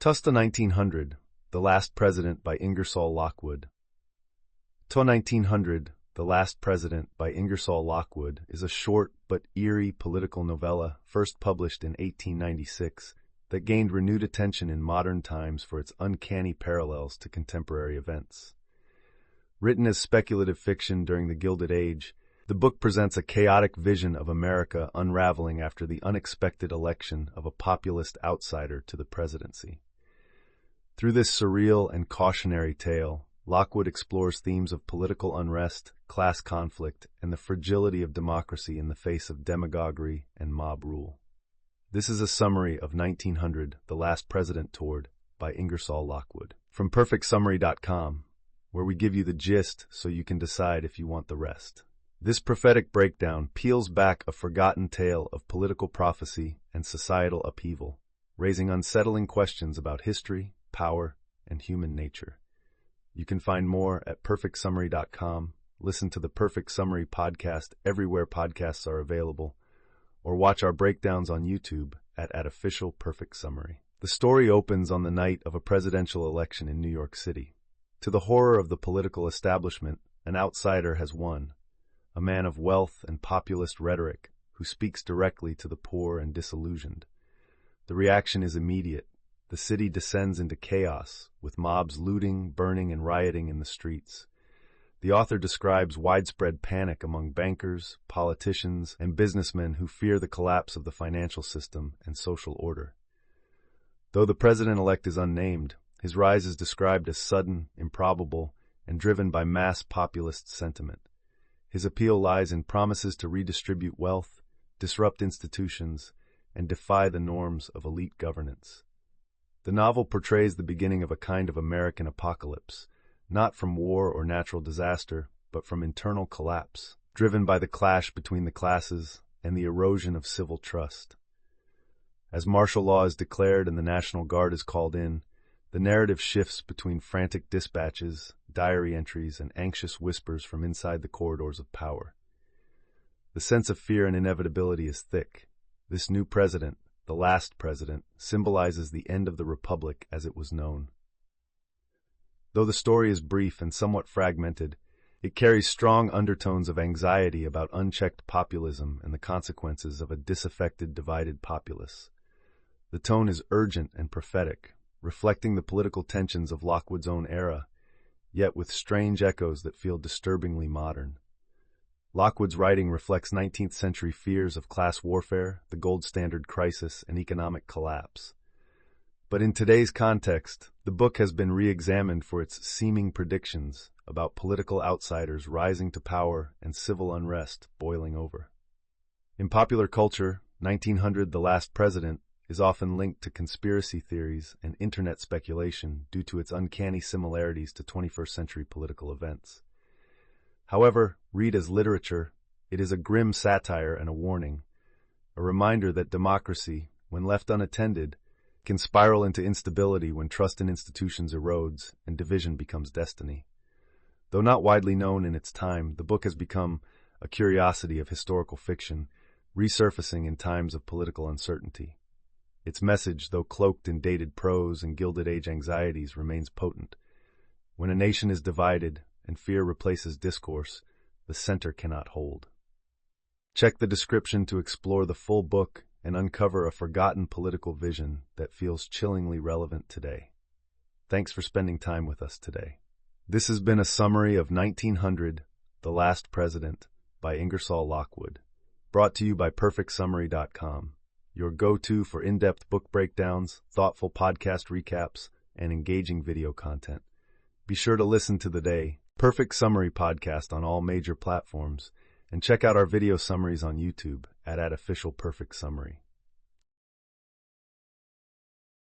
Tusta 1900, The Last President by Ingersoll Lockwood. To 1900, The Last President by Ingersoll Lockwood is a short but eerie political novella first published in 1896 that gained renewed attention in modern times for its uncanny parallels to contemporary events. Written as speculative fiction during the Gilded Age, the book presents a chaotic vision of America unraveling after the unexpected election of a populist outsider to the presidency. Through this surreal and cautionary tale, Lockwood explores themes of political unrest, class conflict, and the fragility of democracy in the face of demagoguery and mob rule. This is a summary of 1900, The Last President Toward by Ingersoll Lockwood. From perfectsummary.com, where we give you the gist so you can decide if you want the rest. This prophetic breakdown peels back a forgotten tale of political prophecy and societal upheaval, raising unsettling questions about history, power, and human nature. You can find more at perfectsummary.com, listen to the Perfect Summary podcast everywhere podcasts are available, or watch our breakdowns on YouTube at Official Perfect Summary. The story opens on the night of a presidential election in New York City. To the horror of the political establishment, an outsider has won, a man of wealth and populist rhetoric who speaks directly to the poor and disillusioned. The reaction is immediate. The city descends into chaos, with mobs looting, burning, and rioting in the streets. The author describes widespread panic among bankers, politicians, and businessmen who fear the collapse of the financial system and social order. Though the president-elect is unnamed, his rise is described as sudden, improbable, and driven by mass populist sentiment. His appeal lies in promises to redistribute wealth, disrupt institutions, and defy the norms of elite governance. The novel portrays the beginning of a kind of American apocalypse, not from war or natural disaster, but from internal collapse, driven by the clash between the classes and the erosion of civil trust. As martial law is declared and the National Guard is called in, the narrative shifts between frantic dispatches, diary entries, and anxious whispers from inside the corridors of power. The sense of fear and inevitability is thick. This new president, the last president, symbolizes the end of the republic as it was known. Though the story is brief and somewhat fragmented, it carries strong undertones of anxiety about unchecked populism and the consequences of a disaffected, divided populace. The tone is urgent and prophetic, reflecting the political tensions of Lockwood's own era, yet with strange echoes that feel disturbingly modern. Lockwood's writing reflects 19th century fears of class warfare, the gold standard crisis, and economic collapse. But in today's context, the book has been re-examined for its seeming predictions about political outsiders rising to power and civil unrest boiling over. In popular culture, 1900, The Last President is often linked to conspiracy theories and internet speculation due to its uncanny similarities to 21st century political events. However, read as literature, it is a grim satire and a warning, a reminder that democracy, when left unattended, can spiral into instability when trust in institutions erodes and division becomes destiny. Though not widely known in its time, the book has become a curiosity of historical fiction, resurfacing in times of political uncertainty. Its message, though cloaked in dated prose and Gilded Age anxieties, remains potent. When a nation is divided and fear replaces discourse, the center cannot hold. Check the description to explore the full book and uncover a forgotten political vision that feels chillingly relevant today. Thanks for spending time with us today. This has been a summary of 1900, The Last President by Ingersoll Lockwood, brought to you by perfectsummary.com. Your go-to for in-depth book breakdowns, thoughtful podcast recaps, and engaging video content. Be sure to listen to the Perfect Summary podcast on all major platforms, and check out our video summaries on YouTube at Official Perfect Summary.